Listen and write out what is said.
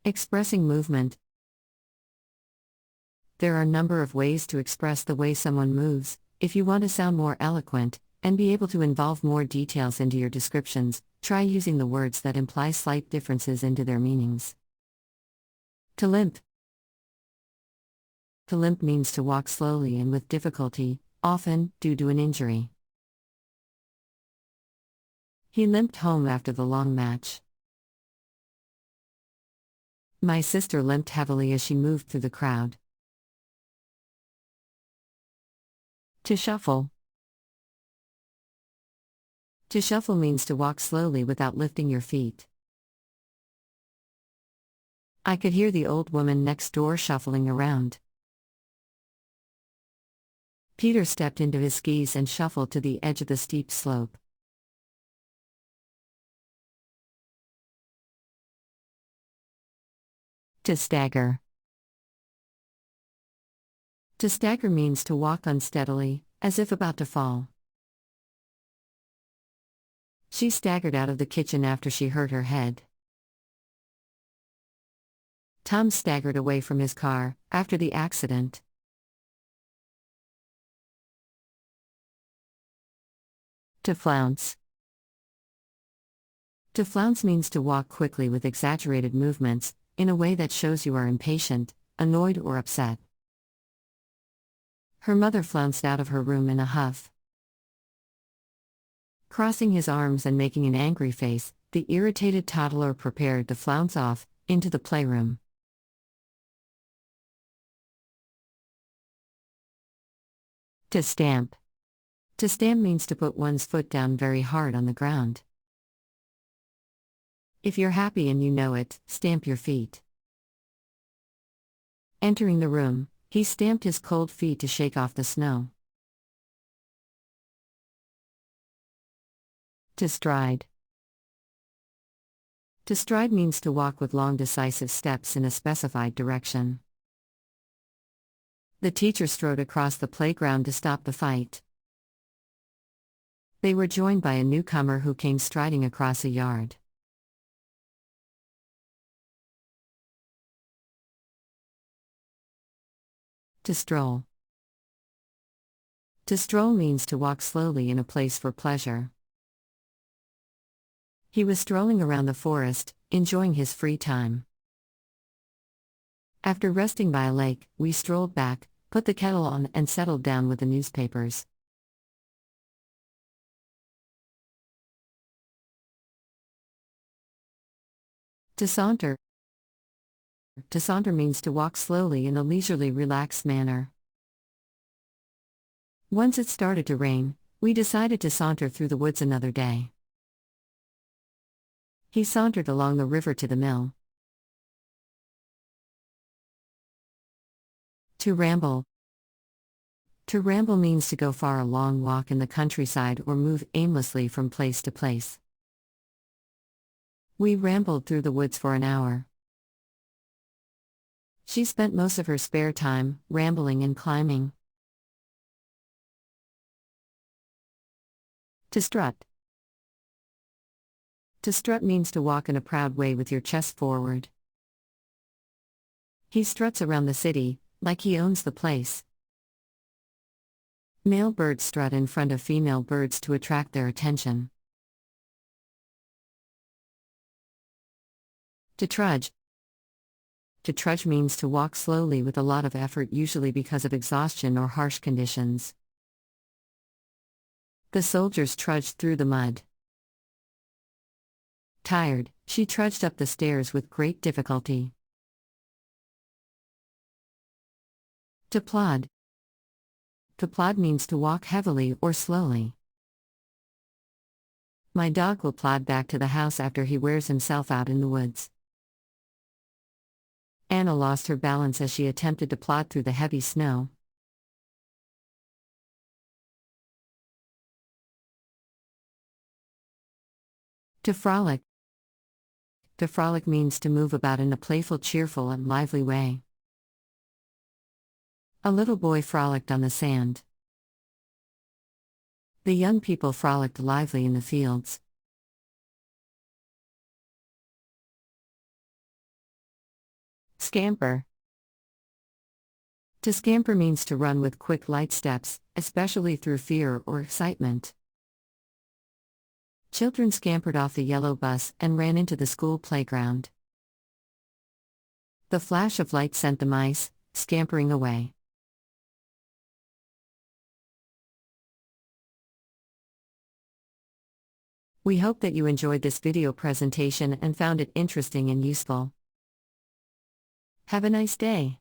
Expressing movement. There are a number of ways to express the way someone moves. If you want to sound more eloquent, and be able to involve more details into your descriptions, try using the words that imply slight differences into their meanings. To limp. To limp means to walk slowly and with difficulty, often due to an injury. He limped home after the long match. My sister limped heavily as she moved through the crowd. To shuffle. To shuffle means to walk slowly without lifting your feet. I could hear the old woman next door shuffling around. Peter stepped into his skis and shuffled to the edge of the steep slope. To stagger. To stagger means to walk unsteadily, as if about to fall. She staggered out of the kitchen after she hurt her head. Tom staggered away from his car after the accident. To flounce. To flounce means to walk quickly with exaggerated movements, in a way that shows you are impatient, annoyed, or upset. Her mother flounced out of her room in a huff. Crossing his arms and making an angry face, the irritated toddler prepared to flounce off into the playroom. To stamp. To stamp means to put one's foot down very hard on the ground. If you're happy and you know it, stamp your feet. Entering the room, he stamped his cold feet to shake off the snow. To stride. To stride means to walk with long decisive steps in a specified direction. The teacher strode across the playground to stop the fight. They were joined by a newcomer who came striding across a yard. To stroll. To stroll means to walk slowly in a place for pleasure. He was strolling around the forest, enjoying his free time. After resting by a lake, we strolled back, put the kettle on, and settled down with the newspapers. To saunter. To saunter means to walk slowly in a leisurely, relaxed manner. Once it started to rain, we decided to saunter through the woods another day. He sauntered along the river to the mill. To ramble. To ramble means to go far a long walk in the countryside or move aimlessly from place to place. We rambled through the woods for an hour. She spent most of her spare time rambling and climbing. To strut. To strut means to walk in a proud way with your chest forward. He struts around the city, like he owns the place. Male birds strut in front of female birds to attract their attention. To trudge. To trudge means to walk slowly with a lot of effort, usually because of exhaustion or harsh conditions. The soldiers trudged through the mud. Tired, she trudged up the stairs with great difficulty. To plod. To plod means to walk heavily or slowly. My dog will plod back to the house after he wears himself out in the woods. Anna lost her balance as she attempted to plod through the heavy snow. To frolic. To frolic means to move about in a playful, cheerful, and lively way. A little boy frolicked on the sand. The young people frolicked lively in the fields. Scamper. To scamper means to run with quick, light steps, especially through fear or excitement. Children scampered off the yellow bus and ran into the school playground. The flash of light sent the mice scampering away. We hope that you enjoyed this video presentation and found it interesting and useful. Have a nice day.